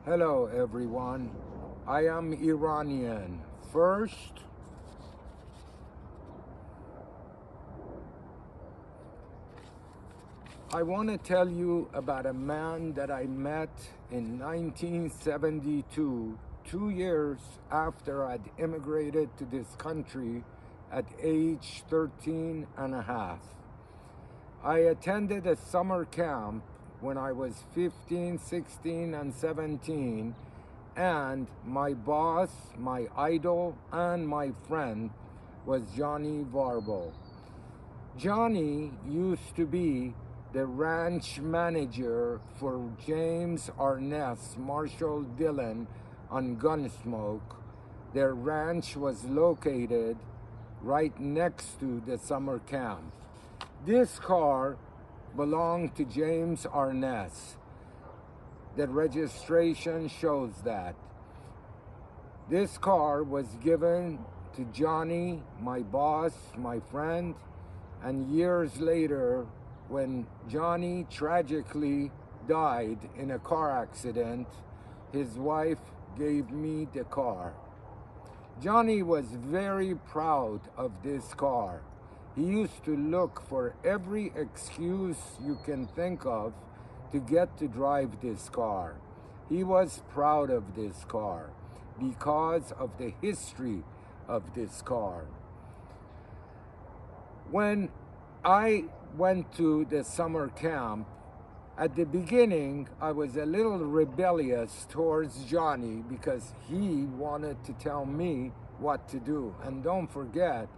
Hello everyone, I am Iranian. First, I want to tell you about a man that I met in 1972, 2 years after I'd immigrated to this country at age 13 and a half. I attended a summer camp when I was 15, 16, and 17, and my boss, my idol, and my friend was Johnny Varble. Johnny used to be the ranch manager for James Arness, Marshall Dillon on Gunsmoke. Their ranch was located right next to the summer camp. This car belonged to James Arness. The registration shows that. This car was given to Johnny, my boss, my friend, and years later, when Johnny tragically died in a car accident, his wife gave me the car. Johnny was very proud of this car. He used to look for every excuse you can think of to get to drive this car. He was proud of this car because of the history of this car. When I went to the summer camp, at the beginning, I was a little rebellious towards Johnny because he wanted to tell me what to do. And don't forget,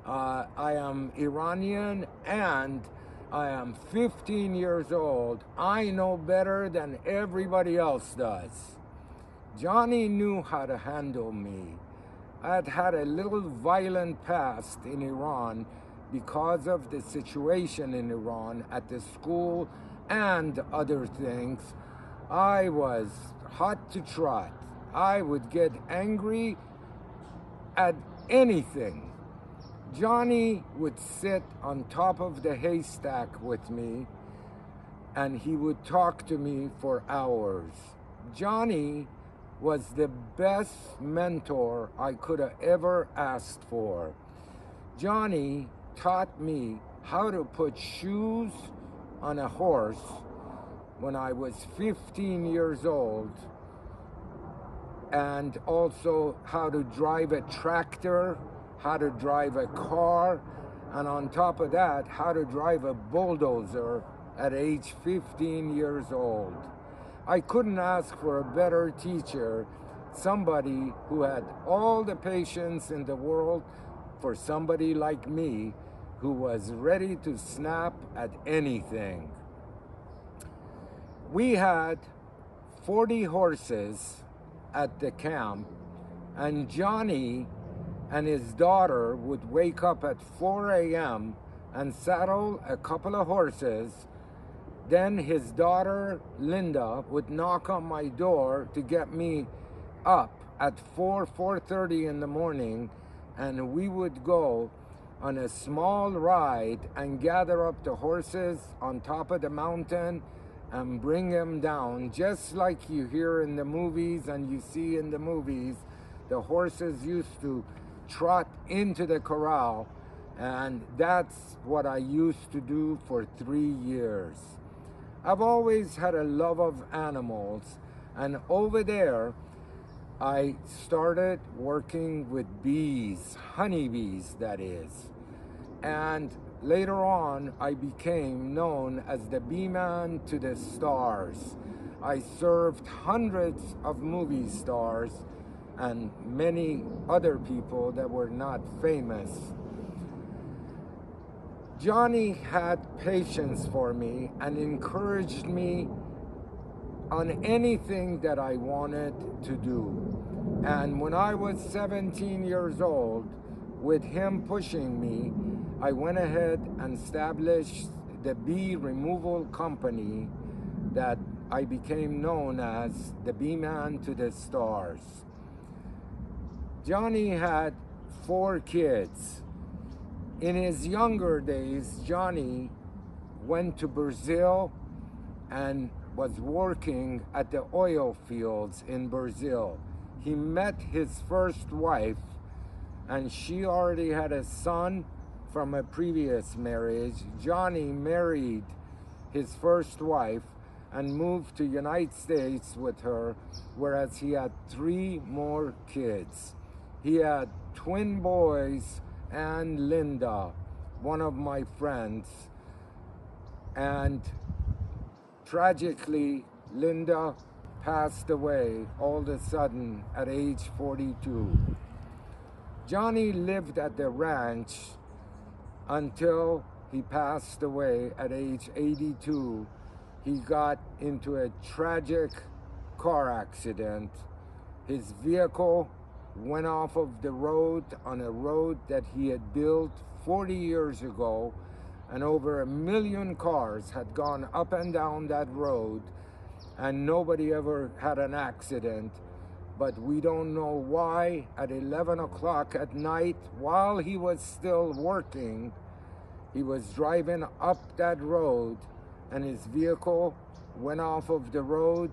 I am Iranian and I am 15 years old. I know better than everybody else does. Johnny knew how to handle me. I'd had a little violent past in Iran because of the situation in Iran at the school and other things. I was hot to trot. I would get angry at anything. Johnny would sit on top of the haystack with me and he would talk to me for hours. Johnny was the best mentor I could have ever asked for. Johnny taught me how to put shoes on a horse when I was 15 years old, and also how to drive a tractor, how to drive a car, and on top of that, how to drive a bulldozer at age 15 years old. I couldn't ask for a better teacher, somebody who had all the patience in the world for somebody like me who was ready to snap at anything. We had 40 horses at the camp, and Johnny and his daughter would wake up at 4 a.m. and saddle a couple of horses. Then his daughter, Linda, would knock on my door to get me up at 4:30 in the morning, and we would go on a small ride and gather up the horses on top of the mountain and bring them down, just like you hear in the movies and you see in the movies. The horses used to trot into the corral, and that's what I used to do for 3 years. I've always had a love of animals, and over there I started working with bees, honeybees that is. And later on I became known as the bee man to the stars. I served hundreds of movie stars and many other people that were not famous. Johnny had patience for me and encouraged me on anything that I wanted to do. And when I was 17 years old, with him pushing me, I went ahead and established the bee removal company that I became known as the bee man to the stars. Johnny had 4 kids. In his younger days, Johnny went to Brazil and was working at the oil fields in Brazil. He met his first wife, and she already had a son from a previous marriage. Johnny married his first wife and moved to United States with her, whereas he had 3 more kids. He had twin boys and Linda, one of my friends, and tragically, Linda passed away all of a sudden at age 42. Johnny lived at the ranch until he passed away at age 82. He got into a tragic car accident. His vehicle went off of the road on a road that he had built 40 years ago, and over 1 million cars had gone up and down that road, and nobody ever had an accident. But we don't know why at 11 o'clock at night, while he was still working, he was driving up that road and his vehicle went off of the road,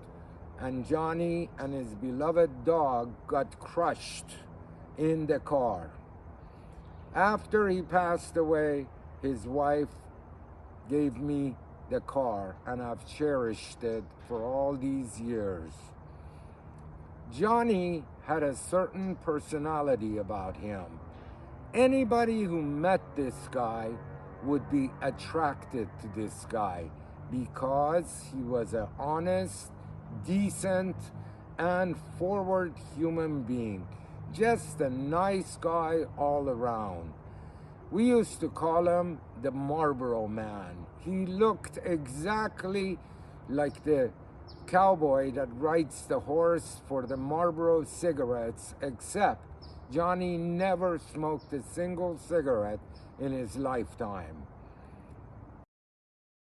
and Johnny and his beloved dog got crushed in the car. After he passed away, his wife gave me the car, and I've cherished it for all these years. Johnny had a certain personality about him. Anybody who met this guy would be attracted to this guy because he was an honest, decent, and forward human being. Just a nice guy all around. We used to call him the Marlboro Man. He looked exactly like the cowboy that rides the horse for the Marlboro cigarettes, except Johnny never smoked a single cigarette in his lifetime.